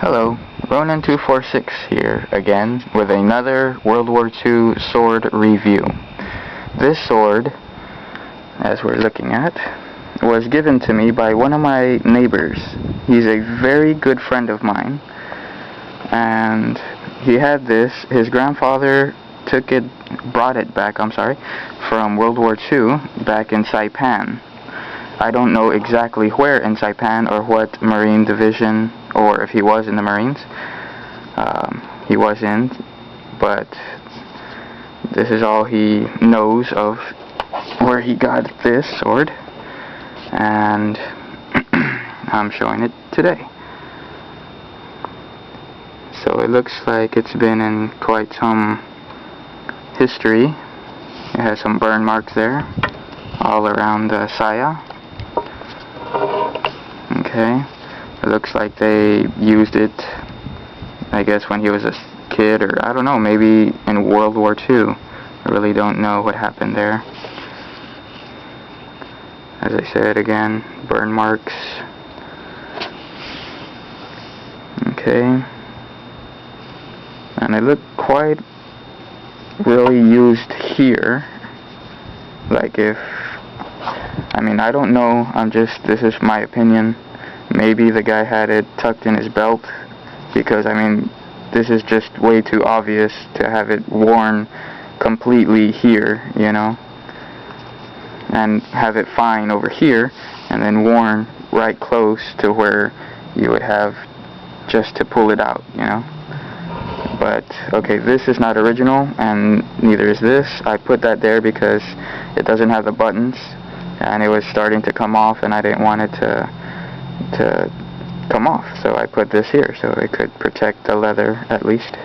Hello, Ronin246 here again with another World War II sword review. This sword, as we're looking at, was given to me by one of my neighbors. He's a very good friend of mine, and he had this. His grandfather brought it back, from World War II back in Saipan. I don't know exactly where in Saipan or what Marine division, or if he was in the Marines. He was in, but this is all he knows of where he got this sword, and I'm showing it today. So it looks like it's been in quite some history. It has some burn marks there all around the saya. Okay, it looks like they used it, I guess, when he was a kid, or I don't know, maybe in World War II. I really don't know what happened there. As I said again, burn marks. Okay, and it looked quite really used here. Like I don't know, this is my opinion. Maybe the guy had it tucked in his belt, because this is just way too obvious to have it worn completely here, you know, and have it fine over here and then worn right close to where you would have just to pull it out, you know. But okay, this is not original, and neither is this. I put that there because it doesn't have the buttons, and it was starting to come off, and I didn't want it to come off, so I put this here so it could protect the leather at least.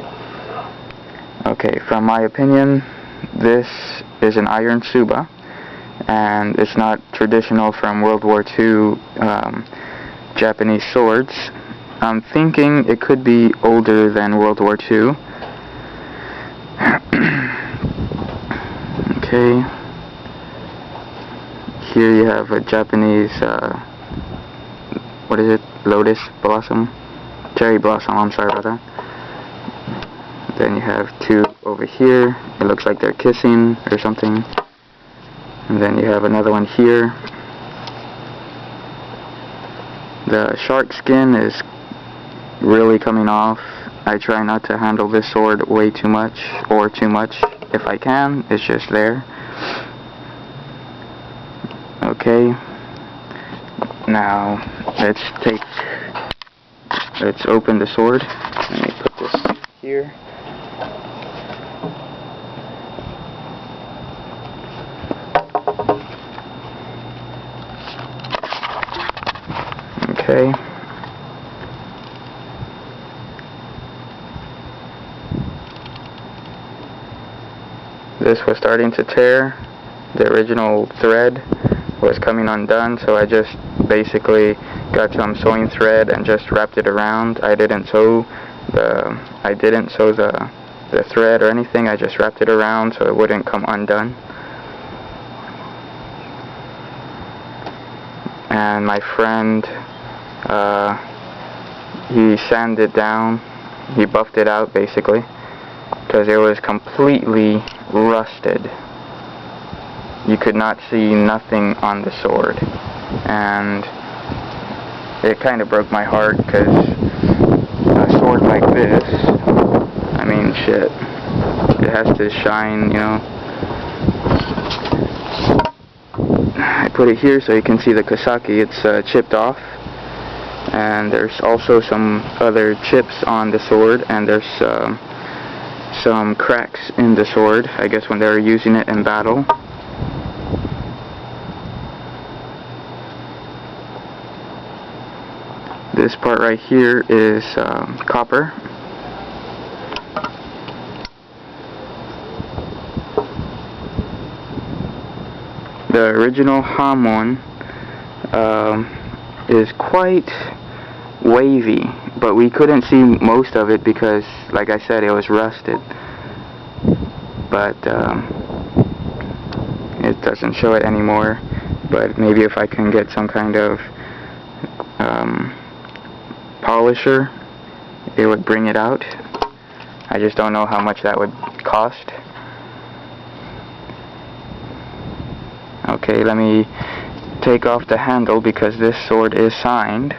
Okay, from my opinion, this is an iron tsuba, and it's not traditional from World War II Japanese swords. I'm thinking it could be older than World War II. Okay, here you have a Japanese what is it? Lotus blossom? Cherry blossom, I'm sorry about that. Then you have two over here. It looks like they're kissing or something. And then you have another one here. The shark skin is really coming off. I try not to handle this sword way too much, or too much. If I can, it's just there. Okay. Now, let's open the sword. Let me put this here. Okay. This was starting to tear. The original thread was coming undone, so I just basically got some sewing thread and just wrapped it around. I didn't sew the thread or anything. I just wrapped it around so it wouldn't come undone. And my friend, he sanded it down, he buffed it out basically, because it was completely rusted. You could not see nothing on the sword, and it kind of broke my heart, because a sword like this, shit, it has to shine, you know. I put it here so you can see the Kosaki. It's chipped off, and there's also some other chips on the sword, and there's some cracks in the sword, I guess when they were using it in battle. This part right here is copper. The original Hamon is quite wavy, but we couldn't see most of it because, like I said, it was rusted. But it doesn't show it anymore. But maybe if I can get some kind of polisher it would bring it out. I just don't know how much that would cost. Okay, let me take off the handle because this sword is signed.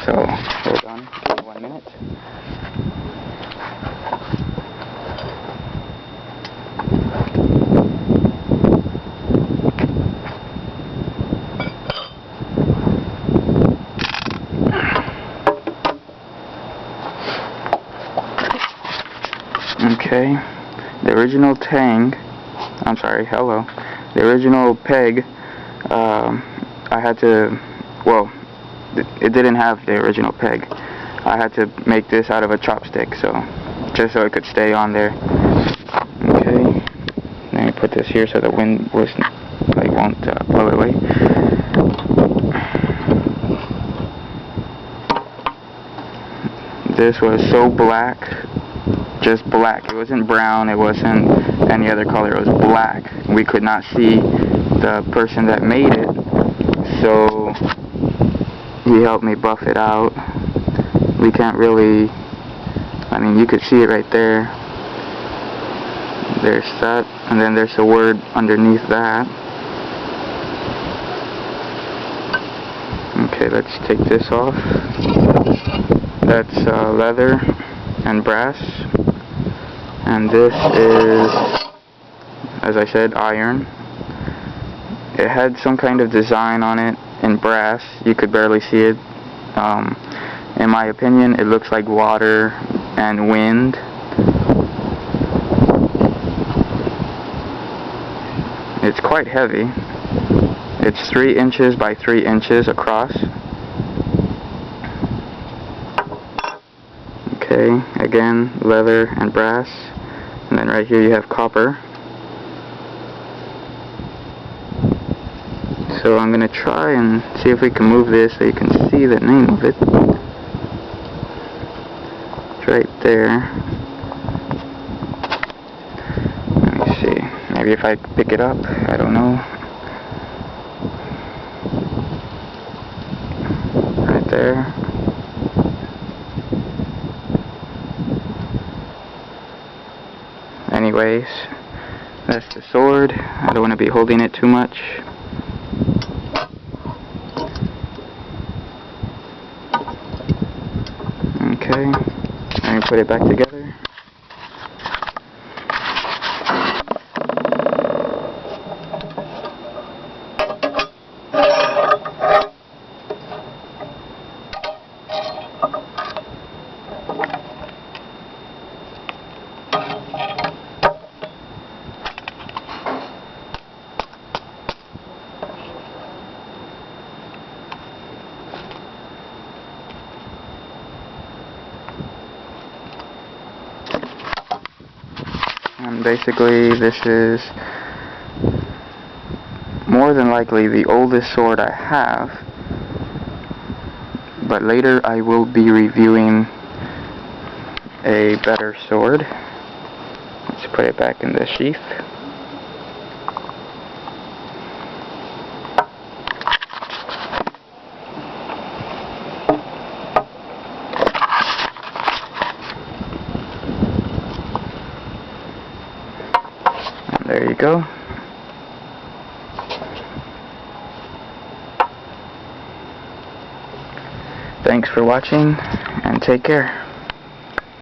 So, hold on, give me 1 minute. Okay, the original the original peg, I had to, well, it didn't have the original peg. I had to make this out of a chopstick, just so it could stay on there. Okay, let me put this here so the wind won't blow it away. This was so black, just black. It wasn't brown, it wasn't any other color, it was black. We could not see the person that made it, so he helped me buff it out. We can't really, I mean, you could see it right there. There's that, and then there's a word underneath that. Okay, let's take this off. That's leather and brass, and this is, as I said, iron. It had some kind of design on it in brass. You could barely see it. In my opinion, it looks like water and wind. It's quite heavy. It's 3 inches by 3 inches across. Okay, again, leather and brass. And then right here you have copper. So I'm going to try and see if we can move this so you can see the name of it. It's right there. Let me see. Maybe if I pick it up, I don't know. Right there. Anyways, that's the sword. I don't want to be holding it too much. Okay, let me put it back together. And basically this is more than likely the oldest sword I have, but later I will be reviewing a better sword. Let's put it back in the sheath. There you go. Thanks for watching, and take care.